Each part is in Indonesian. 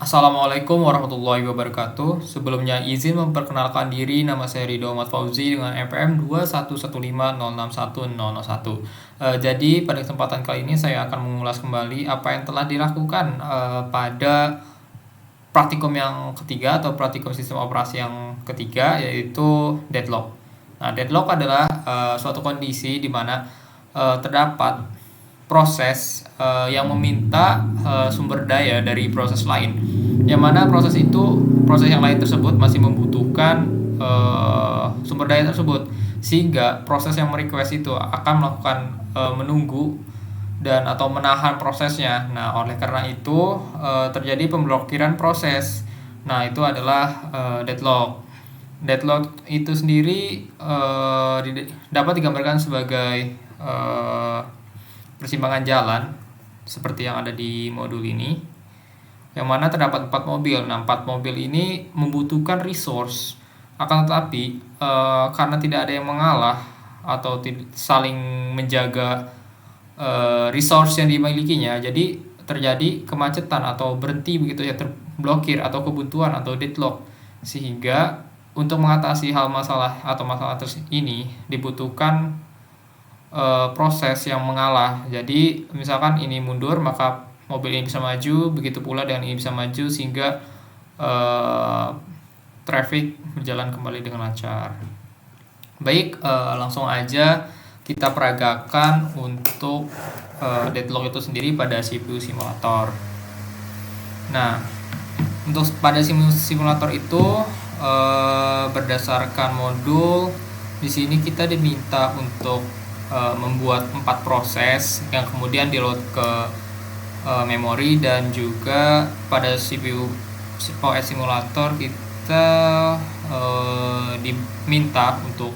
Assalamualaikum warahmatullahi wabarakatuh. Sebelumnya izin memperkenalkan diri, nama saya Ridho Ahmad Fauzi dengan NPM 211506101. Jadi pada kesempatan kali ini saya akan mengulas kembali apa yang telah dilakukan pada praktikum yang ketiga atau praktikum sistem operasi yang ketiga, yaitu deadlock. Nah, deadlock adalah suatu kondisi di mana terdapat proses yang meminta sumber daya dari proses lain, yang mana proses yang lain tersebut masih membutuhkan sumber daya tersebut, sehingga proses yang merequest itu akan melakukan menunggu dan atau menahan prosesnya. Nah, oleh karena itu terjadi pemblokiran proses. Nah, itu adalah deadlock. Deadlock itu sendiri dapat digambarkan sebagai persimpangan jalan seperti yang ada di modul ini, yang mana terdapat 4 mobil. Nah, 4 mobil ini membutuhkan resource, akan tetapi karena tidak ada yang mengalah atau saling menjaga resource yang dimilikinya, jadi terjadi kemacetan atau berhenti begitu ya, terblokir atau kebuntuan atau deadlock. Sehingga untuk mengatasi masalah ini dibutuhkan proses yang mengalah. Jadi misalkan ini mundur, maka mobil ini bisa maju, begitu pula dengan ini bisa maju, sehingga traffic berjalan kembali dengan lancar. Baik, langsung aja kita peragakan untuk deadlock itu sendiri pada CPU simulator. Nah, untuk pada simulator itu berdasarkan modul di sini kita diminta untuk membuat 4 proses yang kemudian di-load ke memori, dan juga pada CPU OS simulator kita diminta untuk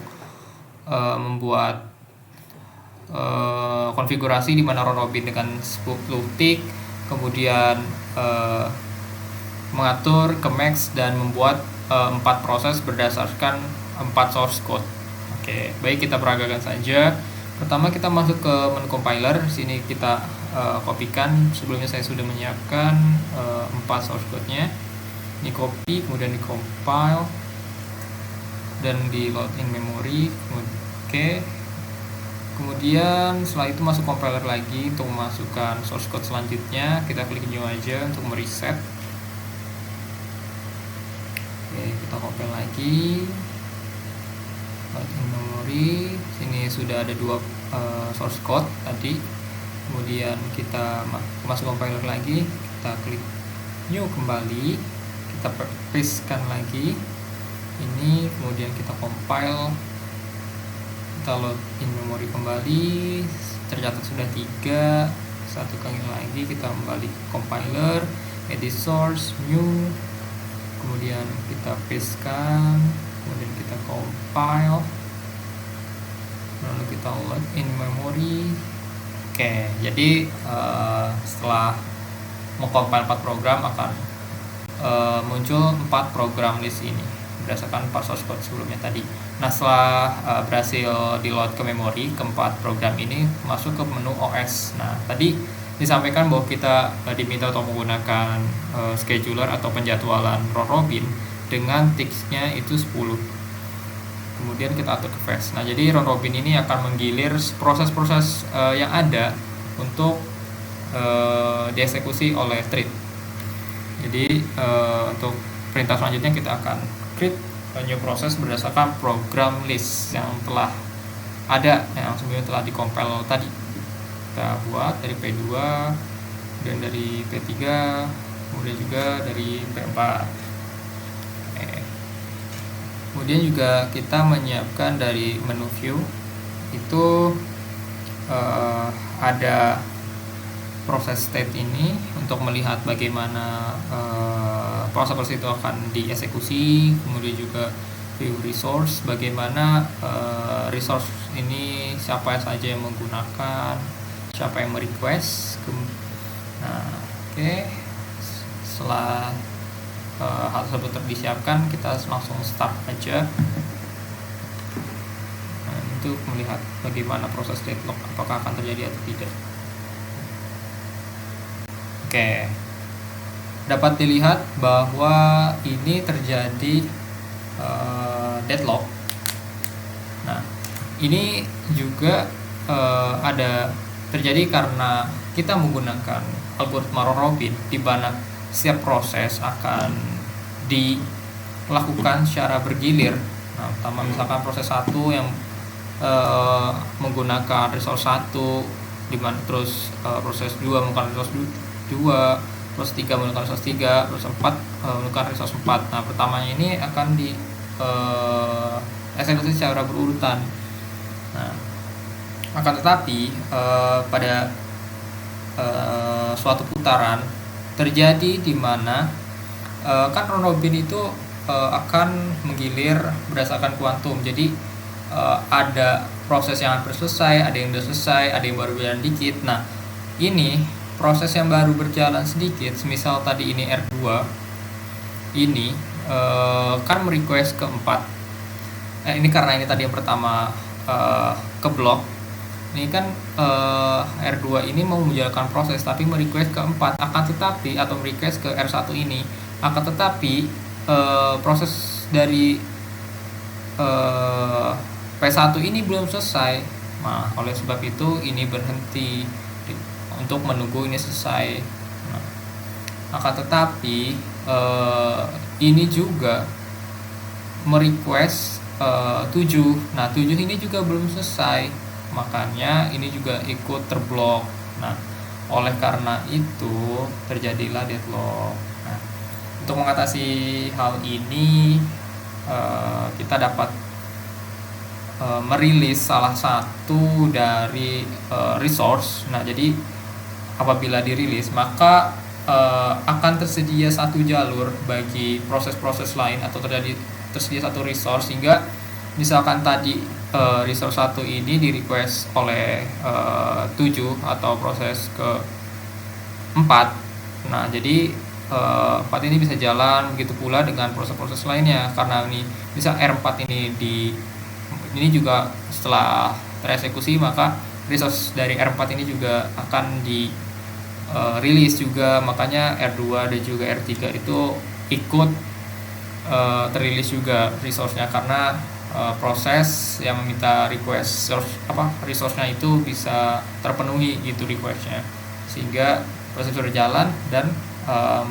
membuat konfigurasi di mana round robin dengan 10 tick, kemudian mengatur ke max dan membuat 4 proses berdasarkan 4 source code. Oke, baik, kita peragakan saja. Pertama kita masuk ke menu compiler. Sini kita kopikan. Sebelumnya saya sudah menyiapkan 4 source code-nya. Ini copy, kemudian di compile dan di load in memory. Oke. Kemudian setelah itu masuk compiler lagi untuk memasukkan source code selanjutnya. Kita klik new aja untuk mereset. Oke, kita compile lagi. Load in memory. Sini sudah ada 2 source code tadi. Kemudian kita masuk compiler lagi, kita klik new kembali, kita pastekan lagi ini, kemudian kita compile, kita load in memory kembali, tercatat sudah 3. Satu kali lagi kita kembali ke compiler, edit source, new, kemudian kita pastekan, kemudian kita compile, lalu kita load in memory. Oke, jadi setelah mengcompile 4 program akan muncul 4 program list ini berdasarkan 4 source code sebelumnya tadi. Nah, setelah berhasil di load ke memori, keempat program ini masuk ke menu OS. Nah, tadi disampaikan bahwa kita diminta untuk menggunakan scheduler atau penjadwalan round robin dengan ticksnya itu 10. Kemudian kita atur ke fast. Nah, jadi round robin ini akan menggilir proses-proses yang ada untuk dieksekusi oleh thread. Jadi untuk perintah selanjutnya kita akan create a new process berdasarkan program list yang telah ada, yang sebelumnya telah dikompil tadi. Kita buat dari P2 dan dari P3, kemudian juga dari P4. Kemudian juga kita menyiapkan dari menu view itu ada proses state ini untuk melihat bagaimana proses itu akan dieksekusi. Kemudian juga view resource, bagaimana resource ini siapa saja yang menggunakan, siapa yang merequest. Nah, oke. Setelah hal tersebut disiapkan, kita langsung start aja. Nah, untuk melihat bagaimana proses deadlock, apakah akan terjadi atau tidak. Oke. dapat dilihat bahwa ini terjadi deadlock. Nah, ini juga ada terjadi karena kita menggunakan algoritma round robin, di mana setiap proses akan dilakukan secara bergilir. Nah, pertama misalkan proses 1 yang menggunakan resource 1, dimana terus proses 2 menggunakan resource 2, proses 3 menggunakan resource 3, proses 4 menggunakan resource 4. Nah, pertamanya ini akan di eksekusi secara berurutan. Nah, akan tetapi pada suatu putaran terjadi di mana kan round robin itu akan menggilir berdasarkan kuantum. Jadi ada proses yang hampir selesai, ada yang sudah selesai, ada yang baru berjalan dikit. Nah, ini proses yang baru berjalan sedikit, misal tadi ini R2 ini kan merequest ke 4. Ini karena ini tadi yang pertama ke blok. Ini kan R2 ini mau menjalankan proses tapi merequest ke 4, akan tetapi atau merequest ke R1 ini, akan tetapi proses dari P1 ini belum selesai. Nah, oleh sebab itu ini berhenti untuk menunggu ini selesai. Nah, akan tetapi ini juga merequest 7. Nah, 7 ini juga belum selesai, makanya ini juga ikut terblok. Nah, oleh karena itu terjadilah deadlock. Nah, untuk mengatasi hal ini kita dapat merilis salah satu dari resource. Nah, jadi apabila dirilis maka akan tersedia satu jalur bagi proses-proses lain, atau tersedia satu resource, sehingga misalkan tadi resource 1 ini di request oleh 7 atau proses ke 4. Nah, jadi 4 ini bisa jalan, begitu pula dengan proses-proses lainnya, karena ini bisa R4 ini juga setelah tereksekusi, maka resource dari R4 ini juga akan di rilis juga, makanya R2 dan juga R3 itu ikut terilis juga resource-nya, karena proses yang meminta request resource-nya itu bisa terpenuhi gitu request-nya, sehingga proses berjalan dan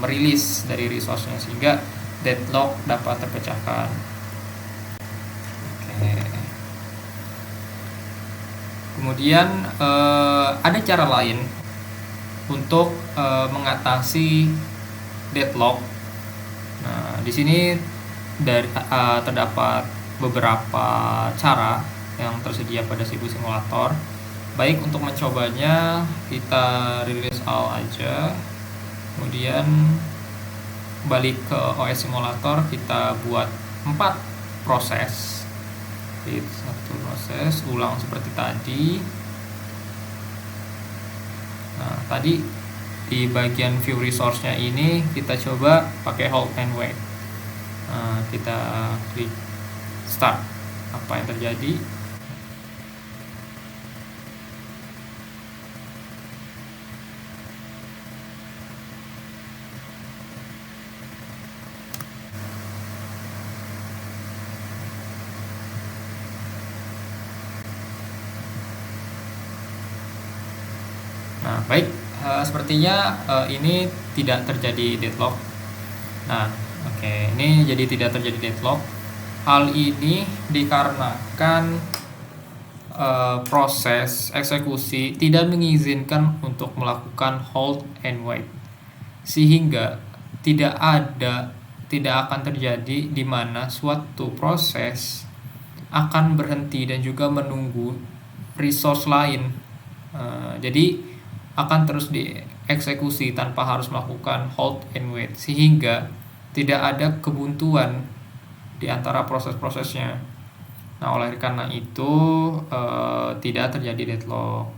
merilis dari resource-nya, sehingga deadlock dapat terpecahkan. Oke. Kemudian ada cara lain untuk mengatasi deadlock. Nah, di sini terdapat beberapa cara yang tersedia pada Sibu Simulator. Baik, untuk mencobanya kita rilis all aja, kemudian balik ke OS Simulator, kita buat 4 proses. Satu proses ulang seperti tadi. Nah, tadi di bagian view resource-nya ini kita coba pakai hold and wait. Nah, kita klik start. Apa yang terjadi? Nah, baik, sepertinya ini tidak terjadi deadlock. Nah, oke, ini jadi tidak terjadi deadlock. Hal ini dikarenakan proses eksekusi tidak mengizinkan untuk melakukan hold and wait, sehingga tidak akan terjadi di mana suatu proses akan berhenti dan juga menunggu resource lain. Jadi akan terus dieksekusi tanpa harus melakukan hold and wait, sehingga tidak ada kebuntuan di antara proses-prosesnya. Nah, oleh karena itu tidak terjadi deadlock.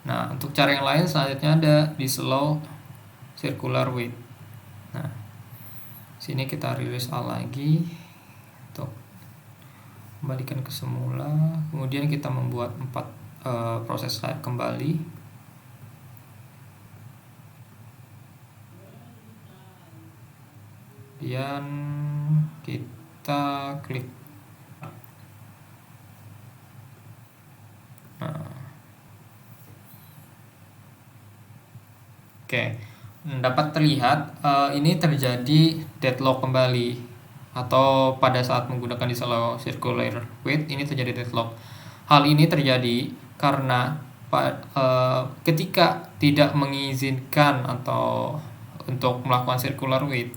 Nah, untuk cara yang lain selanjutnya ada di slow circular wait. Nah, sini kita rilis all lagi untuk kembalikan ke semula. Kemudian kita membuat 4 proses kembali. kemudian kita klik. Oke, dapat terlihat ini terjadi deadlock kembali, atau pada saat menggunakan disallow circular wait ini terjadi deadlock. Hal ini terjadi karena ketika tidak mengizinkan atau untuk melakukan circular wait,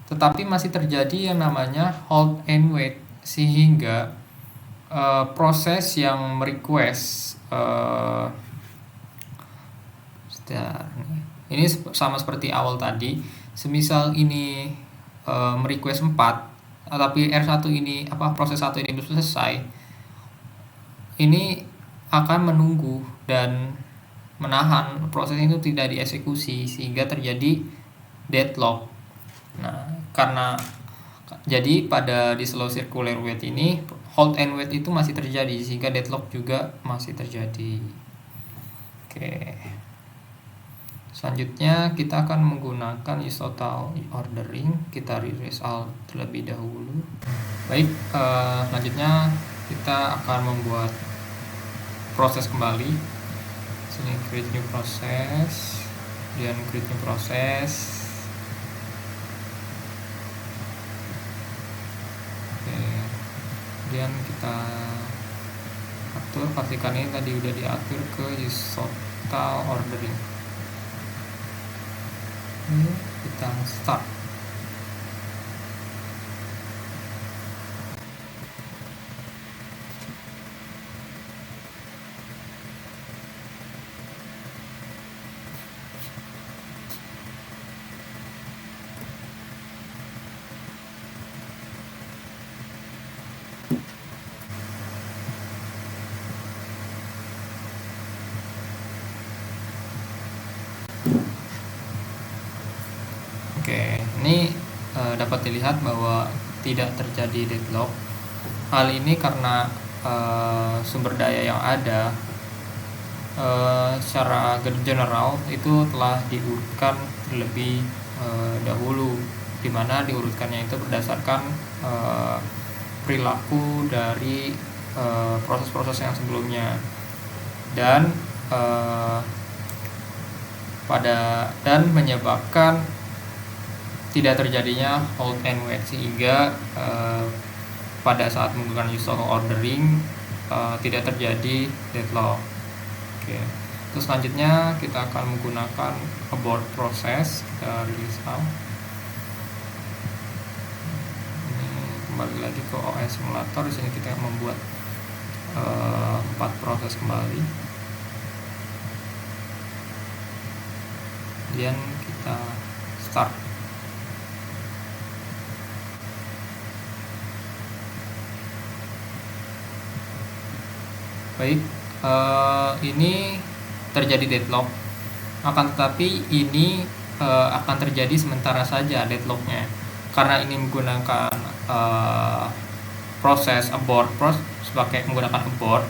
tetapi masih terjadi yang namanya hold and wait, sehingga proses yang merequest ini sama seperti awal tadi. Semisal ini merequest 4, tapi R1 ini proses 1 ini belum selesai, ini akan menunggu dan menahan proses itu tidak dieksekusi, sehingga terjadi deadlock. Nah, jadi pada disallow circular wait ini hold and wait itu masih terjadi, sehingga deadlock juga masih terjadi. Oke. Selanjutnya kita akan menggunakan use total ordering. Kita release all terlebih dahulu. Baik, selanjutnya kita akan membuat proses kembali. Sini create new process, kemudian create new process. Oke. Kemudian kita atur, pastikan ini tadi udah diatur ke use total ordering. Kita start. Oke, ini dapat dilihat bahwa tidak terjadi deadlock. Hal ini karena sumber daya yang ada secara general itu telah diurutkan terlebih dahulu, di mana diurutkannya itu berdasarkan perilaku dari proses-proses yang sebelumnya, dan menyebabkan tidak terjadinya hold and wait, sehingga pada saat menggunakan use total ordering tidak terjadi deadlock. Oke. Terus selanjutnya kita akan menggunakan abort process. Kita release all. Ini kembali lagi ke OS simulator. Di sini kita membuat 4 proses kembali. Kemudian kita start. Baik, ini terjadi deadlock, akan tetapi ini akan terjadi sementara saja deadlocknya, karena ini menggunakan proses abort sebagai menggunakan abort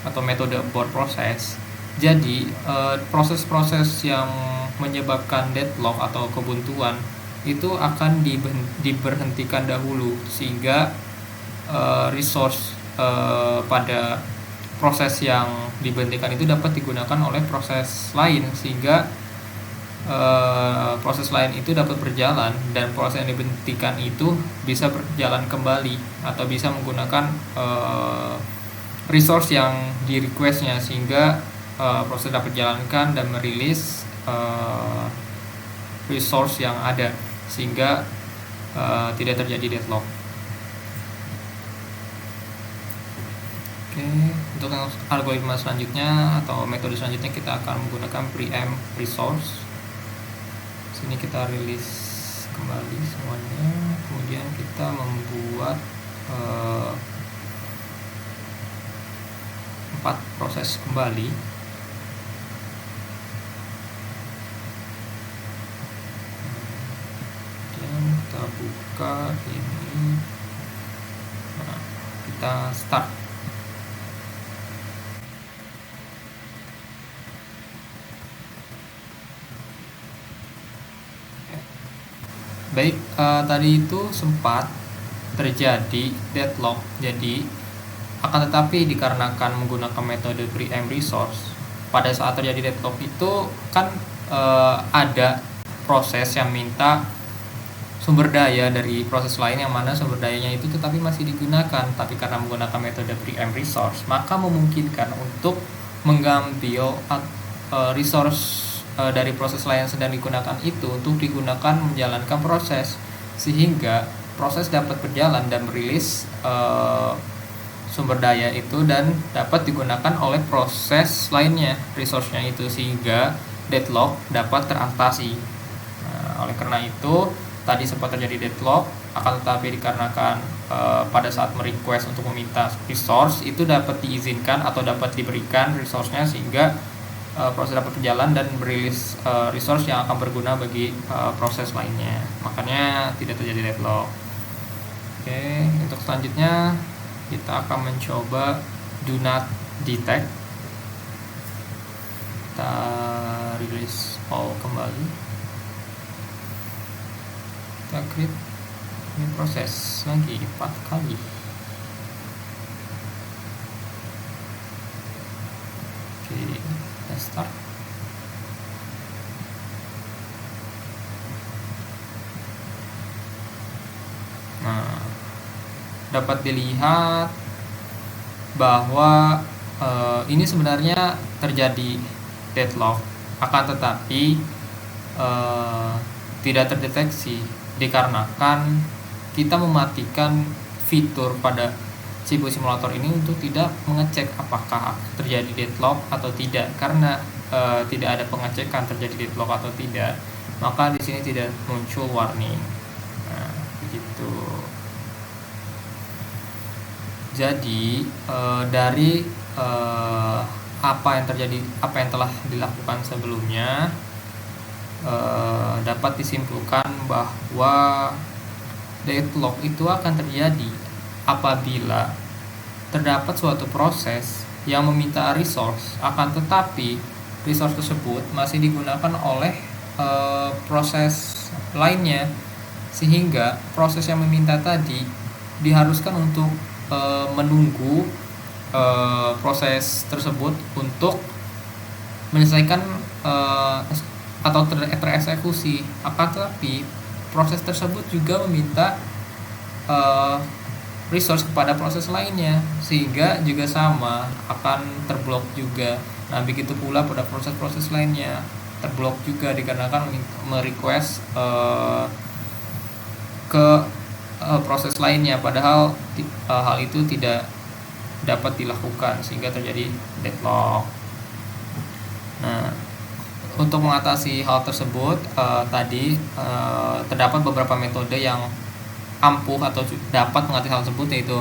atau metode abort proses. Jadi proses-proses yang menyebabkan deadlock atau kebuntuan itu akan diberhentikan dahulu, sehingga resource pada proses yang diberhentikan itu dapat digunakan oleh proses lain, sehingga proses lain itu dapat berjalan, dan proses yang diberhentikan itu bisa berjalan kembali atau bisa menggunakan resource yang di requestnya, sehingga proses dapat dijalankan dan merilis resource yang ada, sehingga tidak terjadi deadlock. Oke, untuk algoritma selanjutnya atau metode selanjutnya kita akan menggunakan preempt resource. Sini kita rilis kembali semuanya, kemudian kita membuat 4 proses kembali. Kemudian kita buka ini, nah, kita start. Baik, tadi itu sempat terjadi deadlock. Jadi akan tetapi dikarenakan menggunakan metode preempt resource, pada saat terjadi deadlock itu kan ada proses yang minta sumber daya dari proses lain yang mana sumber dayanya itu tetapi masih digunakan, tapi karena menggunakan metode preempt resource maka memungkinkan untuk mengambil resource dari proses lain yang sedang digunakan itu untuk digunakan menjalankan proses, sehingga proses dapat berjalan dan merilis sumber daya itu dan dapat digunakan oleh proses lainnya resource-nya itu, sehingga deadlock dapat teratasi. Nah, oleh karena itu tadi sempat terjadi deadlock, akan tetapi dikarenakan pada saat merequest untuk meminta resource itu dapat diizinkan atau dapat diberikan resource-nya, sehingga proses dapat berjalan dan merilis resource yang akan berguna bagi proses lainnya. Makanya tidak terjadi deadlock. Oke, untuk selanjutnya kita akan mencoba do not detect. Kita release all kembali. Kita create ini proses lagi 4 kali. Oke, kita start. Nah, dapat dilihat bahwa ini sebenarnya terjadi deadlock, akan tetapi tidak terdeteksi dikarenakan kita mematikan fitur pada CPU simulator ini untuk tidak mengecek apakah terjadi deadlock atau tidak. Karena tidak ada pengecekan terjadi deadlock atau tidak, maka di sini tidak muncul warning. Nah, begitu. Jadi dari apa yang telah dilakukan sebelumnya, dapat disimpulkan bahwa deadlock itu akan terjadi apabila terdapat suatu proses yang meminta resource, akan tetapi resource tersebut masih digunakan oleh proses lainnya, sehingga proses yang meminta tadi diharuskan untuk menunggu proses tersebut untuk menyelesaikan atau tereksekusi. Akan tetapi proses tersebut juga meminta resource kepada proses lainnya, sehingga juga sama akan terblok juga. Nah, begitu pula pada proses-proses lainnya terblok juga dikarenakan merequest ke proses lainnya, padahal hal itu tidak dapat dilakukan sehingga terjadi deadlock. Nah, untuk mengatasi hal tersebut tadi terdapat beberapa metode yang ampuh atau dapat mengatasi hal tersebut, yaitu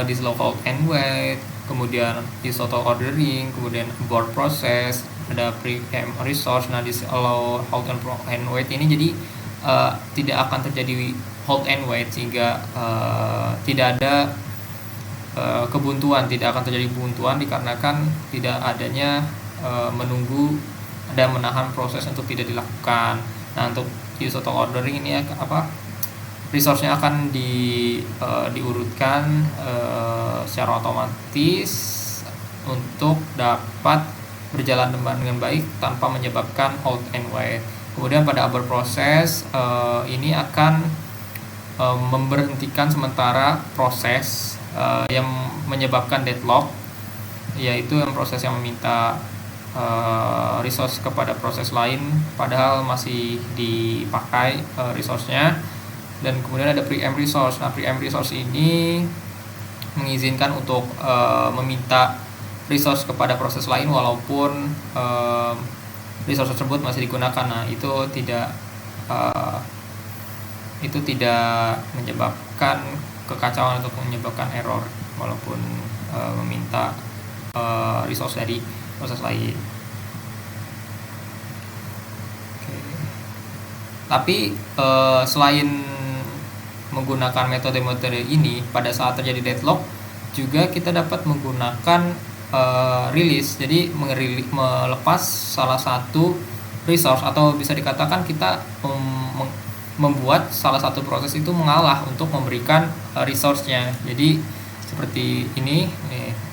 disallow hold and wait, kemudian disallow ordering, kemudian abort process, ada preempt resource. Nah, disallow hold and wait ini jadi tidak akan terjadi hold and wait, sehingga tidak ada kebuntuan, tidak akan terjadi kebuntuan dikarenakan tidak adanya menunggu dan menahan proses untuk tidak dilakukan. Nah, untuk use auto ordering ini resource-nya akan diurutkan secara otomatis untuk dapat berjalan dengan baik tanpa menyebabkan hold and wait. Kemudian pada abort proses ini akan memberhentikan sementara proses yang menyebabkan deadlock, yaitu yang proses yang meminta resource kepada proses lain padahal masih dipakai resource-nya. Dan kemudian ada preempt resource. Nah, preempt resource ini mengizinkan untuk meminta resource kepada proses lain walaupun resource tersebut masih digunakan. Nah, itu tidak menyebabkan kekacauan atau menyebabkan error walaupun meminta resource dari proses lain. Oke. Tapi selain menggunakan metode-metode ini, pada saat terjadi deadlock juga kita dapat menggunakan release. Jadi melepas salah satu resource, atau bisa dikatakan kita membuat salah satu proses itu mengalah untuk memberikan resource-nya. Jadi seperti ini,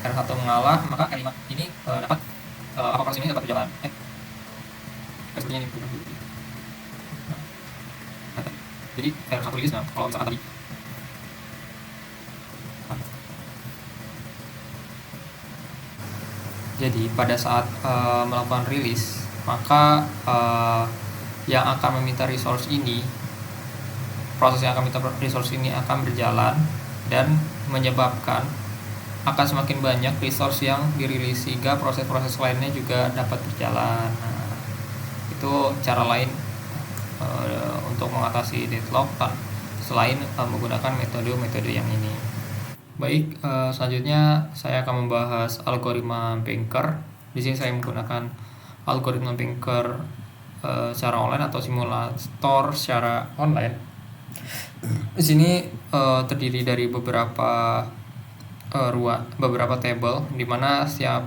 R1 mengalah, maka R5 ini dapat apa proses ini dapat berjalan. Sepertinya ini. Jadi R1 rilis, nah kalau misalkan tadi jadi pada saat melakukan rilis, maka yang akan meminta resource ini, proses yang akan meminta resource ini akan berjalan dan menyebabkan akan semakin banyak resource yang dirilis sehingga proses-proses lainnya juga dapat berjalan. Nah, itu cara lain untuk mengatasi deadlock selain menggunakan metode-metode yang ini. Baik, selanjutnya saya akan membahas algoritma banker. Di sini saya menggunakan algoritma banker secara online atau simulator secara online. Di sini terdiri dari beberapa table, di mana setiap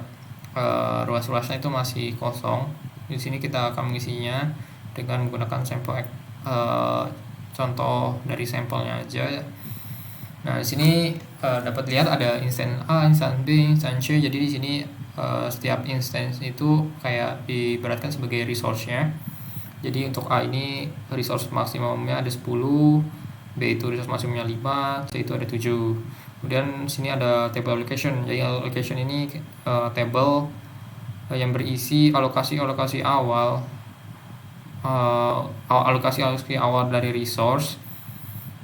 ruas-ruasnya itu masih kosong. Di sini kita akan mengisinya dengan menggunakan sampel contoh dari sampelnya aja. Nah, di sini dapat lihat ada instance A, instance B, instance C. Jadi di sini setiap instance itu kayak diibaratkan sebagai resource-nya. Jadi untuk A ini resource maksimumnya ada 10, B itu resource maksimumnya 5, C itu ada 7. Kemudian sini ada table allocation. Jadi allocation ini table yang berisi alokasi awal dari resource.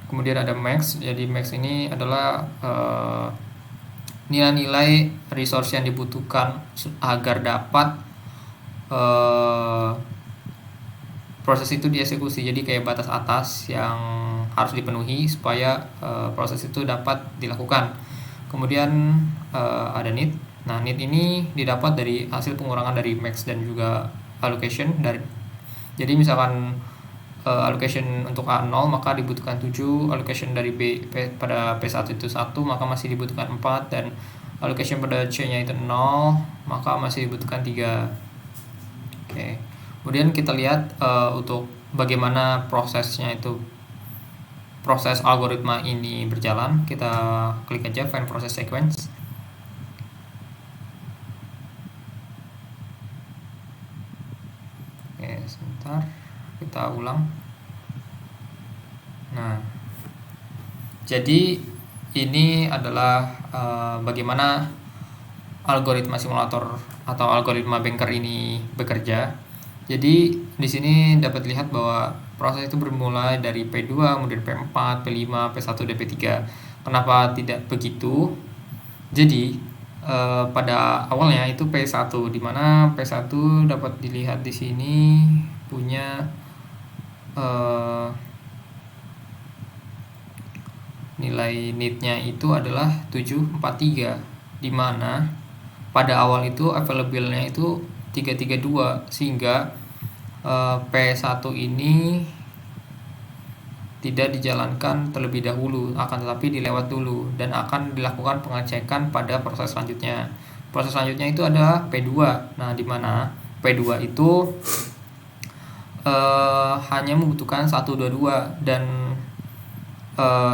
Kemudian ada max. Jadi max ini adalah nilai-nilai resource yang dibutuhkan agar dapat proses itu dieksekusi. Jadi kayak batas atas yang harus dipenuhi supaya proses itu dapat dilakukan. Kemudian ada need. Nah, need ini didapat dari hasil pengurangan dari max dan juga allocation. Jadi misalkan allocation untuk A 0 maka dibutuhkan 7, allocation dari B pada P1 itu 1 maka masih dibutuhkan 4, dan allocation pada C nya itu 0 maka masih dibutuhkan 3. Oke. Kemudian kita lihat untuk bagaimana proses algoritma ini berjalan. Kita klik aja find process sequence. Oke, sebentar, kita ulang. Nah, jadi ini adalah bagaimana algoritma simulator atau algoritma banker ini bekerja. Jadi di sini dapat lihat bahwa proses itu bermula dari P2, kemudian P4, P5, P1, dan P3. Kenapa tidak begitu? Jadi pada awalnya itu P1, di mana P1 dapat dilihat di sini punya nilai need-nya itu adalah 743, di mana pada awal itu available-nya itu 332, sehingga P1 ini tidak dijalankan terlebih dahulu, akan tetapi dilewat dulu dan akan dilakukan pengecekan pada proses selanjutnya. Proses selanjutnya itu adalah P2. Nah, di mana P2 itu hanya membutuhkan 122, dan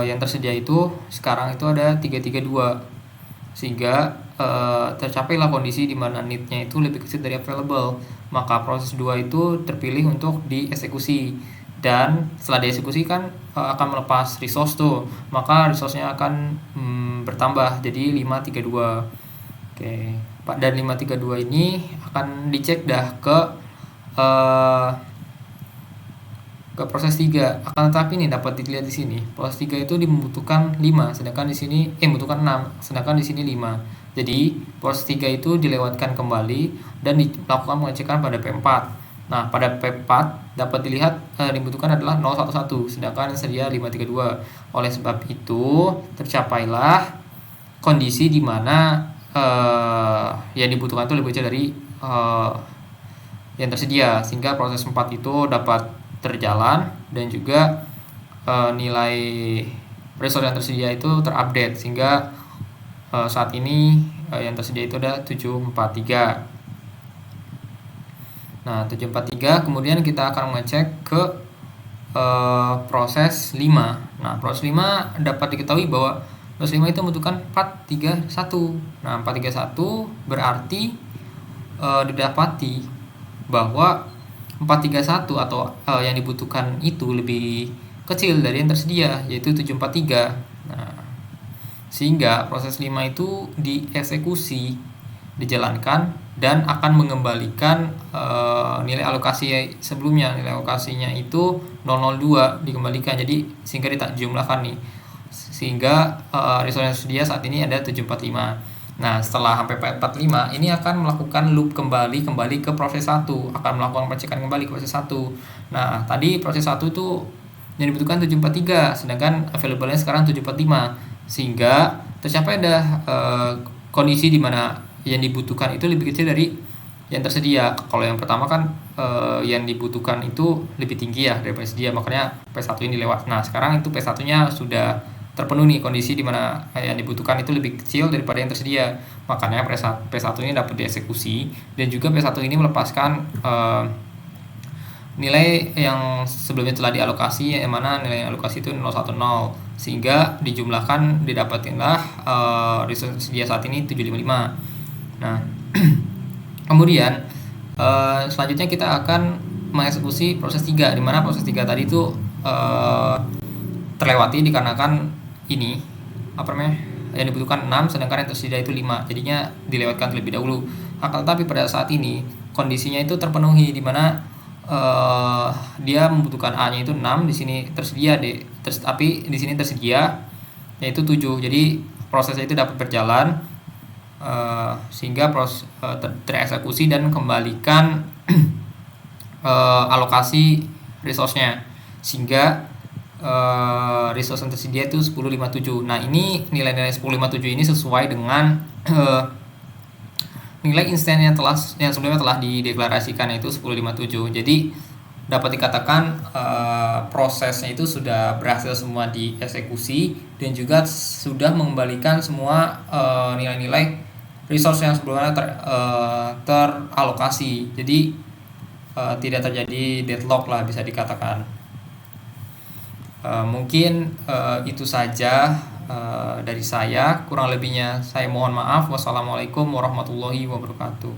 yang tersedia itu sekarang itu ada 332, sehingga tercapailah kondisi di mana need-nya itu lebih kecil dari available. Maka proses 2 itu terpilih untuk dieksekusi, dan setelah dieksekusi kan akan melepas resource tuh, maka resource-nya akan bertambah jadi 532. Oke, dan 532 ini akan dicek dah ke proses 3. Akan tetapi ini dapat dilihat di sini, proses 3 itu membutuhkan 5, sedangkan di sini membutuhkan 6, sedangkan di sini 5. Jadi proses 3 itu dilewatkan kembali dan dilakukan pengecekan pada P4. Nah, pada P4 dapat dilihat dibutuhkan adalah 011, sedangkan sedia 532. Oleh sebab itu tercapailah kondisi di mana yang dibutuhkan itu lebih kecil dari yang tersedia, sehingga proses 4 itu dapat terjalan dan juga nilai resource yang tersedia itu terupdate, sehingga saat ini yang tersedia itu ada 743. Nah, 743 kemudian kita akan mengecek ke proses 5. Nah, proses 5 dapat diketahui bahwa proses 5 itu membutuhkan 431. Nah, 431 berarti didapati bahwa 431 atau yang dibutuhkan itu lebih kecil dari yang tersedia, yaitu 743. Nah, sehingga proses 5 itu dieksekusi, dijalankan, dan akan mengembalikan nilai alokasi sebelumnya. Nilai alokasinya itu 002 dikembalikan, jadi sehingga jumlahkan nih, sehingga resource yang tersedia saat ini ada 745. Nah, setelah sampai 45 ini akan melakukan loop kembali ke proses 1, akan melakukan pengecekan kembali ke proses 1. Nah, tadi proses 1 itu yang dibutuhkan 743, sedangkan available-nya sekarang 745, sehingga tercapai ada kondisi di mana yang dibutuhkan itu lebih kecil dari yang tersedia. Kalau yang pertama kan yang dibutuhkan itu lebih tinggi ya daripada sedia, makanya P1 ini lewat. Nah, sekarang itu P1-nya sudah terpenuhi, kondisi di mana yang dibutuhkan itu lebih kecil daripada yang tersedia. Makanya P1 ini dapat dieksekusi, dan juga P1 ini melepaskan nilai yang sebelumnya telah dialokasi, yang mana nilai alokasi itu 010, sehingga dijumlahkan didapatkanlah resource tersedia saat ini 755. Nah, kemudian selanjutnya kita akan mengeksekusi proses 3, di mana proses 3 tadi itu terlewati dikarenakan ini yang dibutuhkan 6, sedangkan yang tersedia itu 5, jadinya dilewatkan terlebih dahulu. Akan tetapi pada saat ini kondisinya itu terpenuhi, di mana dia membutuhkan A-nya itu 6, di sini tersedia tapi di sini tersedia yaitu 7. Jadi prosesnya itu dapat berjalan sehingga tereksekusi dan kembalikan alokasi resource-nya, sehingga resource yang tersedia itu 1057. Nah, ini nilai-nilai 1057 ini sesuai dengan nilai instan yang sebelumnya telah dideklarasikan, yaitu 1057. Jadi dapat dikatakan prosesnya itu sudah berhasil semua dieksekusi, dan juga sudah mengembalikan semua nilai-nilai resource yang sebelumnya teralokasi. Jadi tidak terjadi deadlock lah, bisa dikatakan. Mungkin itu saja dari saya. Kurang lebihnya saya mohon maaf. Wassalamualaikum warahmatullahi wabarakatuh.